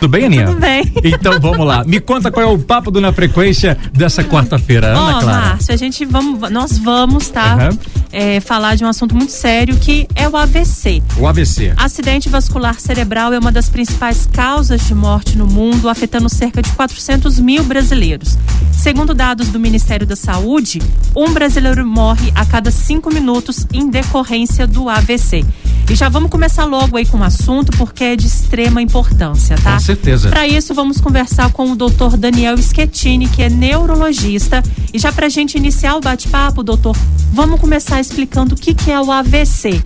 Tudo bem, Aninha? Tudo bem. Então vamos lá. Me conta qual é o papo do Na Frequência dessa quarta-feira, Ana Clara. Márcio, nós vamos, tá? Falar de um assunto muito sério que é o AVC. O AVC. Acidente vascular cerebral é uma das principais causas de morte no mundo, afetando cerca de 400 mil brasileiros. Segundo dados do Ministério da Saúde, um brasileiro morre a cada 5 minutos em decorrência do AVC. E já vamos começar logo aí com o assunto, porque é de extrema importância, tá? Com certeza. Para isso, vamos conversar com o Dr. Daniel Schettini, que é neurologista. E já pra gente iniciar o bate-papo, doutor, vamos começar explicando o que é o AVC.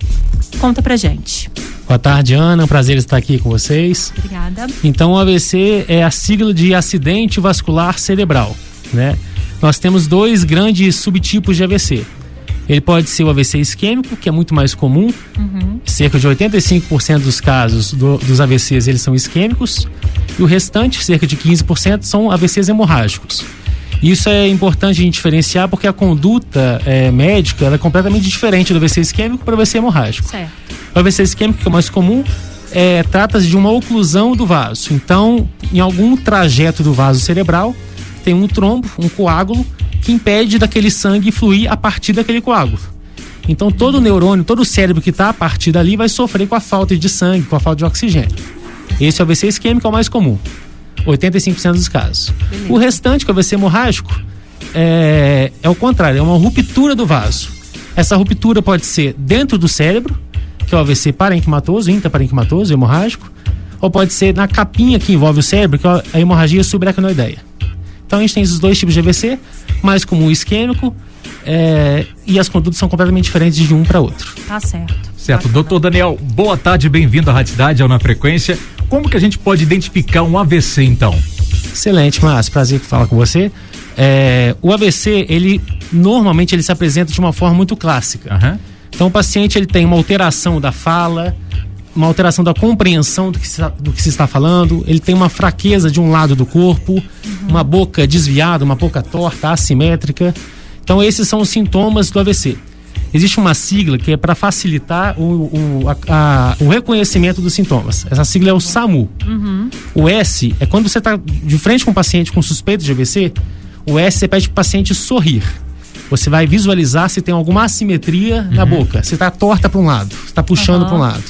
Conta pra gente. Boa tarde, Ana. É um prazer estar aqui com vocês. Obrigada. Então, o AVC é a sigla de acidente vascular cerebral, né? Nós temos 2 grandes subtipos de AVC. Ele pode ser o AVC isquêmico, que é muito mais comum. Cerca de 85% dos casos dos AVCs, eles são isquêmicos. E o restante, cerca de 15%, são AVCs hemorrágicos. Isso é importante a gente diferenciar porque a conduta médica ela é completamente diferente do AVC isquêmico para o AVC hemorrágico. Certo. O AVC isquêmico, que é o mais comum, trata-se de uma oclusão do vaso. Então, em algum trajeto do vaso cerebral, tem um trombo, um coágulo, que impede daquele sangue fluir a partir daquele coágulo. Então todo o neurônio, todo o cérebro que está a partir dali vai sofrer com a falta de sangue, com a falta de oxigênio. Esse é o AVC isquêmico, é o mais comum, 85% dos casos. Beleza. O restante, que é o AVC hemorrágico, é o contrário, é uma ruptura do vaso. Essa ruptura pode ser dentro do cérebro, que é o AVC parenquimatoso, intraparenquimatoso, hemorrágico, ou pode ser na capinha que envolve o cérebro, que é a hemorragia subaracnoideia. Então a gente tem esses 2 tipos de AVC, mais comum isquêmico, e as condutas são completamente diferentes de um para outro. Tá certo. Certo. Doutor Daniel, boa tarde, bem-vindo à Rádio Cidade, ao Na Frequência. Como que a gente pode identificar um AVC, então? Excelente, Márcio, prazer falar com você. O AVC, normalmente ele se apresenta de uma forma muito clássica. Então o paciente ele tem uma alteração da fala, uma alteração da compreensão do que se está falando, ele tem uma fraqueza de um lado do corpo, uma boca desviada, uma boca torta, assimétrica. Então esses são os sintomas do AVC. Existe uma sigla que é para facilitar o reconhecimento dos sintomas. Essa sigla é o SAMU. O S é quando você está de frente com um paciente com suspeita de AVC, o S você pede para o paciente sorrir. Você vai visualizar se tem alguma assimetria na boca, se está torta para um lado, se está puxando para um lado.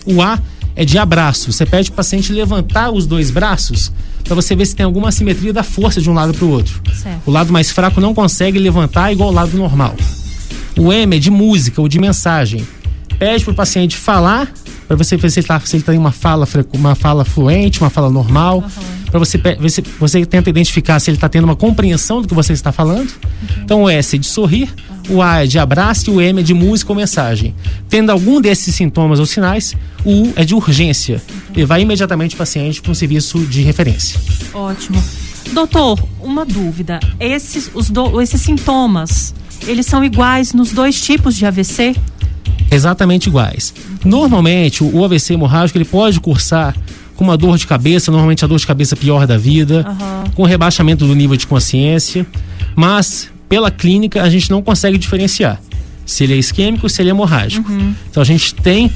O A é de abraço. Você pede para o paciente levantar os 2 braços para você ver se tem alguma assimetria da força de um lado para o outro. Certo. O lado mais fraco não consegue levantar igual ao lado normal. O M é de música ou de mensagem. Pede para o paciente falar para você ver se ele tem uma fala fluente, uma fala normal. Para você ver se você tenta identificar se ele está tendo uma compreensão do que você está falando. Então o S é de sorrir, o A é de abraço e o M é de música ou mensagem. Tendo algum desses sintomas ou sinais, o U é de urgência. Levar imediatamente o paciente para um serviço de referência. Ótimo. Doutor, uma dúvida. Esses sintomas, eles são iguais nos 2 tipos de AVC? Exatamente iguais. Normalmente, o AVC hemorrágico ele pode cursar com uma dor de cabeça, normalmente a dor de cabeça pior da vida, com rebaixamento do nível de consciência, mas pela clínica a gente não consegue diferenciar se ele é isquêmico ou se ele é hemorrágico. Então a gente tem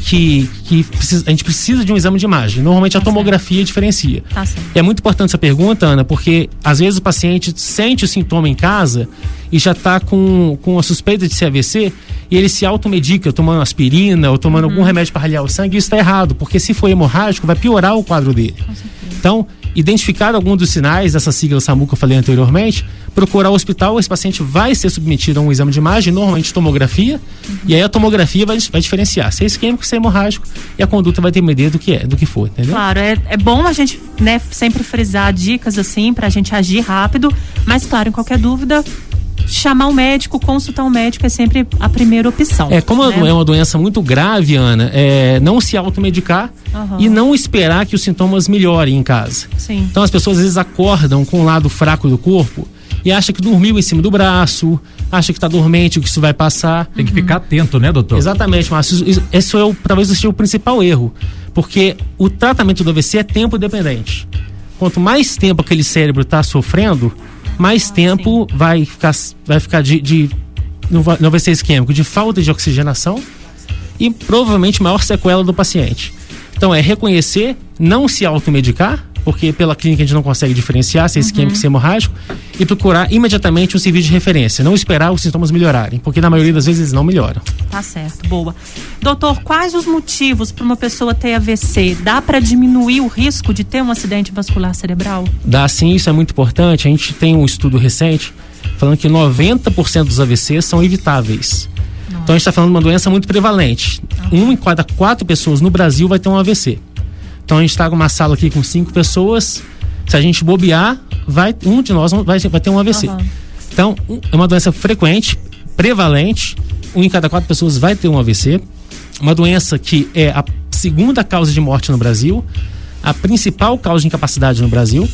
a gente precisa de um exame de imagem. Normalmente a tomografia diferencia. E é muito importante essa pergunta, Ana, porque às vezes o paciente sente o sintoma em casa e já está com a suspeita de ser AVC e ele se automedica tomando aspirina ou tomando algum remédio para raliar o sangue. Isso está errado, porque se for hemorrágico vai piorar o quadro dele. Então, identificar algum dos sinais dessa sigla SAMU que eu falei anteriormente, procurar o hospital, esse paciente vai ser submetido a um exame de imagem, normalmente tomografia, e aí a tomografia vai diferenciar se é isquêmico, se é hemorrágico, e a conduta vai ter uma ideia do que for, entendeu? Claro, é bom a gente, sempre frisar dicas assim pra gente agir rápido, mas claro, em qualquer dúvida, chamar o médico, consultar o médico é sempre a primeira opção. Como é uma doença muito grave, Ana, não se automedicar e não esperar que os sintomas melhorem em casa. Sim. Então as pessoas às vezes acordam com o lado fraco do corpo e acha que dormiu em cima do braço, acha que está dormente, que isso vai passar. Tem que ficar atento, né, doutor? Exatamente, mas esse talvez seja o principal erro, porque o tratamento do AVC é tempo dependente. Quanto mais tempo aquele cérebro está sofrendo, mais tempo vai ficar no AVC isquêmico de falta de oxigenação e provavelmente maior sequela do paciente. Então é reconhecer, não se automedicar, porque pela clínica a gente não consegue diferenciar se é isquêmico, se é hemorrágico, e procurar imediatamente um serviço de referência, não esperar os sintomas melhorarem, porque na maioria das vezes eles não melhoram. Tá certo, boa. Doutor, quais os motivos para uma pessoa ter AVC? Dá para diminuir o risco de ter um acidente vascular cerebral? Dá sim, isso é muito importante. A gente tem um estudo recente falando que 90% dos AVCs são evitáveis. Nossa. Então a gente está falando de uma doença muito prevalente. 1 em cada 4 pessoas no Brasil vai ter um AVC. Então a gente está com uma sala aqui com 5 pessoas. Se a gente bobear, um de nós vai ter um AVC. Então é uma doença frequente, prevalente. 1 em cada 4 pessoas vai ter um AVC. Uma doença que é a segunda causa de morte no Brasil, a principal causa de incapacidade no Brasil.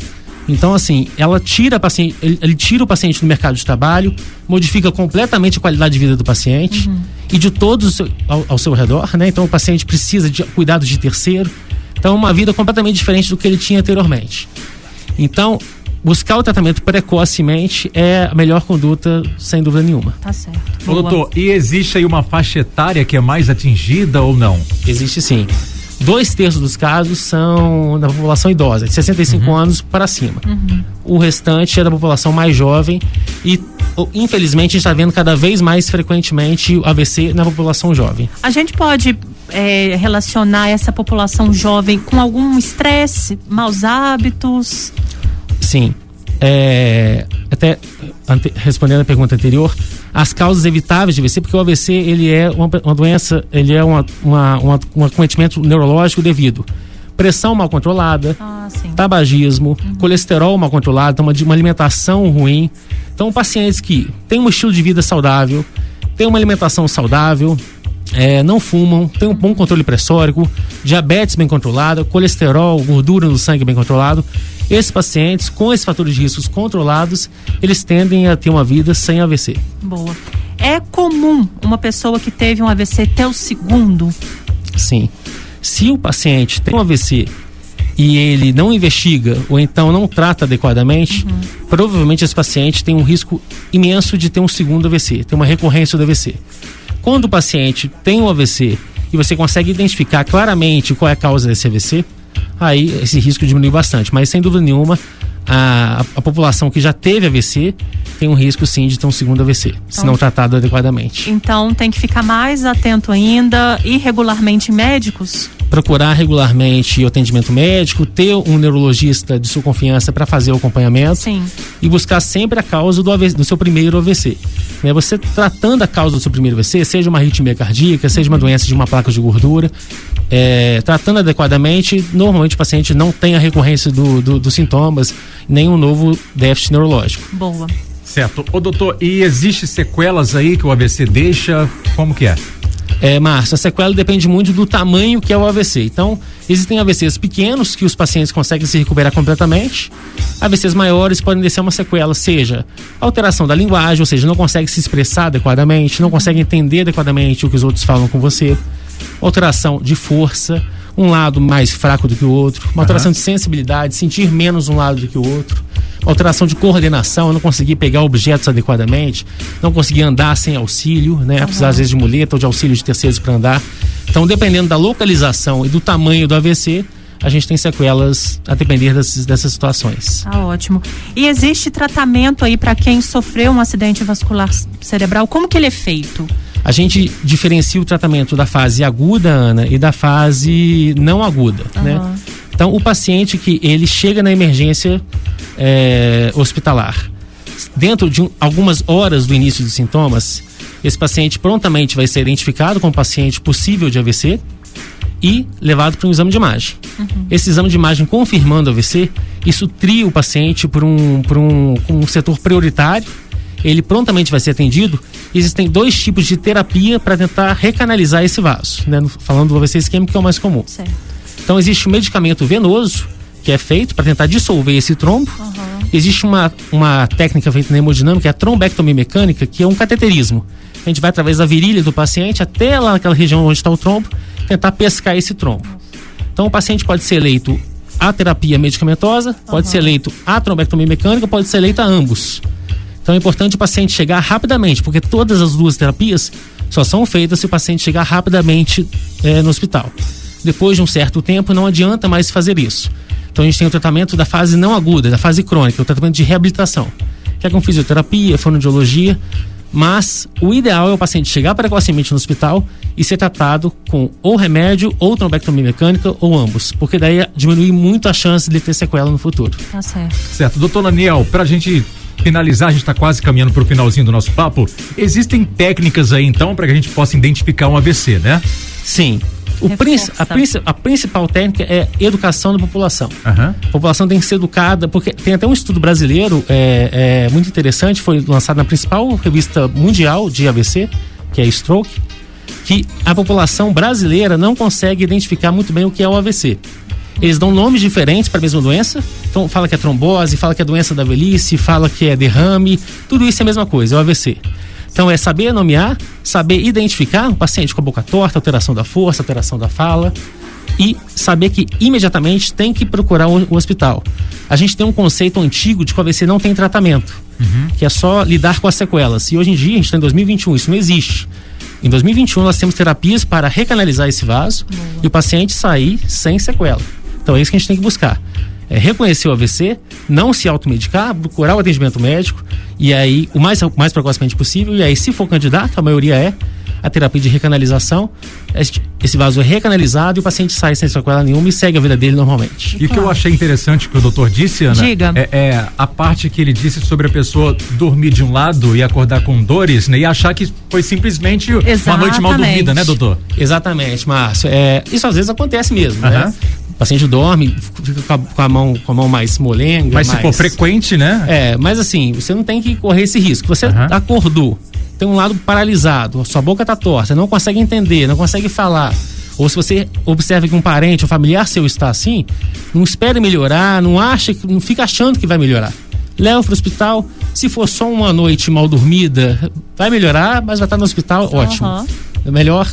Então, assim, ele tira o paciente do mercado de trabalho, modifica completamente a qualidade de vida do paciente e de todos ao seu redor, né? Então, o paciente precisa de cuidados de terceiro. Então, uma vida completamente diferente do que ele tinha anteriormente. Então, buscar o tratamento precocemente é a melhor conduta, sem dúvida nenhuma. Tá certo. Ô, doutor, e existe aí uma faixa etária que é mais atingida ou não? Existe sim. 2/3 dos casos são da população idosa, de 65 anos para cima. O restante é da população mais jovem e, infelizmente, a gente está vendo cada vez mais frequentemente o AVC na população jovem. A gente pode relacionar essa população jovem com algum estresse, maus hábitos? Sim. Até respondendo a pergunta anterior, as causas evitáveis de AVC, porque o AVC ele é uma doença, ele é um acometimento neurológico devido pressão mal controlada, tabagismo, colesterol mal controlado, uma alimentação ruim. Então, pacientes que têm um estilo de vida saudável, têm uma alimentação saudável, não fumam, têm um bom controle pressórico, diabetes bem controlada, colesterol, gordura no sangue bem controlado. Esses pacientes, com esses fatores de riscos controlados, eles tendem a ter uma vida sem AVC. Boa. É comum uma pessoa que teve um AVC ter o segundo? Sim. Se o paciente tem um AVC e ele não investiga ou então não trata adequadamente, provavelmente esse paciente tem um risco imenso de ter um segundo AVC, ter uma recorrência do AVC. Quando o paciente tem um AVC e você consegue identificar claramente qual é a causa desse AVC, aí esse risco diminui bastante, mas sem dúvida nenhuma a população que já teve AVC tem um risco sim de ter um segundo AVC, se não tratado adequadamente. Então tem que ficar mais atento ainda, ir regularmente em médicos? Procurar regularmente o atendimento médico, ter um neurologista de sua confiança para fazer o acompanhamento. Sim. E buscar sempre a causa do seu primeiro AVC. Você tratando a causa do seu primeiro AVC, seja uma arritmia cardíaca, seja uma doença de uma placa de gordura, tratando adequadamente, normalmente o paciente não tem a recorrência dos sintomas, nem um novo déficit neurológico. Boa. Certo. Ô doutor, e existe sequelas aí que o AVC deixa? Como que é? Márcio, a sequela depende muito do tamanho que é o AVC. Então, existem AVCs pequenos que os pacientes conseguem se recuperar completamente. AVCs maiores podem deixar uma sequela, seja alteração da linguagem, ou seja, não consegue se expressar adequadamente, não consegue entender adequadamente o que os outros falam com você. Alteração de força, um lado mais fraco do que o outro, uma alteração de sensibilidade, sentir menos um lado do que o outro, alteração de coordenação, não conseguir pegar objetos adequadamente, não conseguir andar sem auxílio, né? Precisar às vezes de muleta ou de auxílio de terceiros para andar. Então, dependendo da localização e do tamanho do AVC, a gente tem sequelas a depender dessas situações. Ah, ótimo. E existe tratamento aí para quem sofreu um acidente vascular cerebral? Como que ele é feito? A gente diferencia o tratamento da fase aguda, Ana, e da fase não aguda, né? Então, o paciente que ele chega na emergência hospitalar, dentro de algumas horas do início dos sintomas, esse paciente prontamente vai ser identificado como paciente possível de AVC e levado para um exame de imagem. Esse exame de imagem confirmando AVC, isso tria o paciente para um setor prioritário. Ele prontamente vai ser atendido. Existem 2 tipos de terapia para tentar recanalizar esse vaso, né? Falando do AVC isquêmico, que é o mais comum. Certo. Então, existe um medicamento venoso que é feito para tentar dissolver esse trombo. Existe uma técnica feita na hemodinâmica, que é a trombectomia mecânica, que é um cateterismo. A gente vai através da virilha do paciente até lá naquela região onde está o trombo, tentar pescar esse trombo. Então, o paciente pode ser eleito a terapia medicamentosa, pode ser eleito a trombectomia mecânica, pode ser eleito a ambos. Então, é importante o paciente chegar rapidamente, porque todas as 2 terapias só são feitas se o paciente chegar rapidamente no hospital. Depois de um certo tempo, não adianta mais fazer isso. Então a gente tem o tratamento da fase não aguda, da fase crônica, o tratamento de reabilitação, que é com fisioterapia, fonoaudiologia, mas o ideal é o paciente chegar precocemente no hospital e ser tratado com ou remédio ou trombectomia mecânica ou ambos, porque daí diminui muito a chance de ter sequela no futuro. Tá certo. Certo. Doutor Laniel, pra gente finalizar, a gente está quase caminhando para o finalzinho do nosso papo. Existem técnicas aí então para que a gente possa identificar um AVC, né? Sim. A principal técnica é educação da população. Uhum. A população tem que ser educada, porque tem até um estudo brasileiro muito interessante, foi lançado na principal revista mundial de AVC, que é Stroke, que a população brasileira não consegue identificar muito bem o que é o AVC. Eles dão nomes diferentes para a mesma doença, então fala que é trombose, fala que é doença da velhice, fala que é derrame, tudo isso é a mesma coisa, é o AVC. Então é saber nomear, saber identificar um paciente com a boca torta, alteração da força, alteração da fala, e saber que imediatamente tem que procurar o hospital. A gente tem um conceito antigo de que o AVC não tem tratamento, que é só lidar com as sequelas. E hoje em dia, a gente está em 2021, isso não existe. Em 2021 nós temos terapias para recanalizar esse vaso e o paciente sair sem sequela. Então é isso que a gente tem que buscar. É reconhecer o AVC, não se automedicar, procurar o atendimento médico e aí o mais precocemente possível, e aí se for candidato, a maioria é a terapia de recanalização, esse vaso é recanalizado e o paciente sai sem sequela nenhuma e segue a vida dele normalmente. E o que eu achei interessante que o doutor disse, Ana, Diga. é a parte que ele disse sobre a pessoa dormir de um lado e acordar com dores, né? E achar que foi simplesmente uma noite mal dormida, né, doutor? Exatamente, Márcio. Isso às vezes acontece mesmo, né? O paciente dorme, fica com a mão mais molenga. Mas se for frequente, né? Mas assim, você não tem que correr esse risco. Você acordou, tem um lado paralisado, sua boca tá torta, não consegue entender, não consegue falar. Ou se você observa que um parente ou familiar seu está assim, não espere melhorar, não fica achando que vai melhorar. Leva para o hospital, se for só uma noite mal dormida, vai melhorar, mas vai estar no hospital, ótimo. É melhor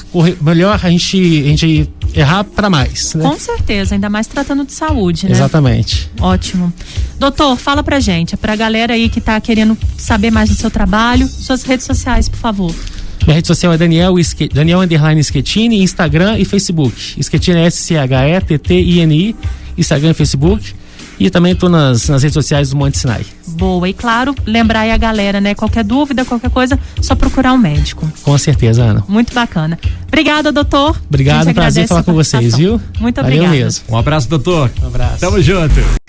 a gente errar para mais, né? Com certeza, ainda mais tratando de saúde, né? Exatamente. Ótimo. Doutor, fala pra gente, pra galera aí que tá querendo saber mais do seu trabalho, suas redes sociais, por favor. Minha rede social é Daniel _Schettini, Instagram e Facebook. Schettini é SCHETTINI, Instagram e Facebook. E também estou nas redes sociais do Monte Sinai. Boa, e claro, lembrar aí a galera, né? Qualquer dúvida, qualquer coisa, só procurar um médico. Com certeza, Ana. Muito bacana. Obrigada, doutor. Obrigado, prazer falar com vocês, viu? Muito obrigada. Valeu mesmo. Um abraço, doutor. Um abraço. Tamo junto.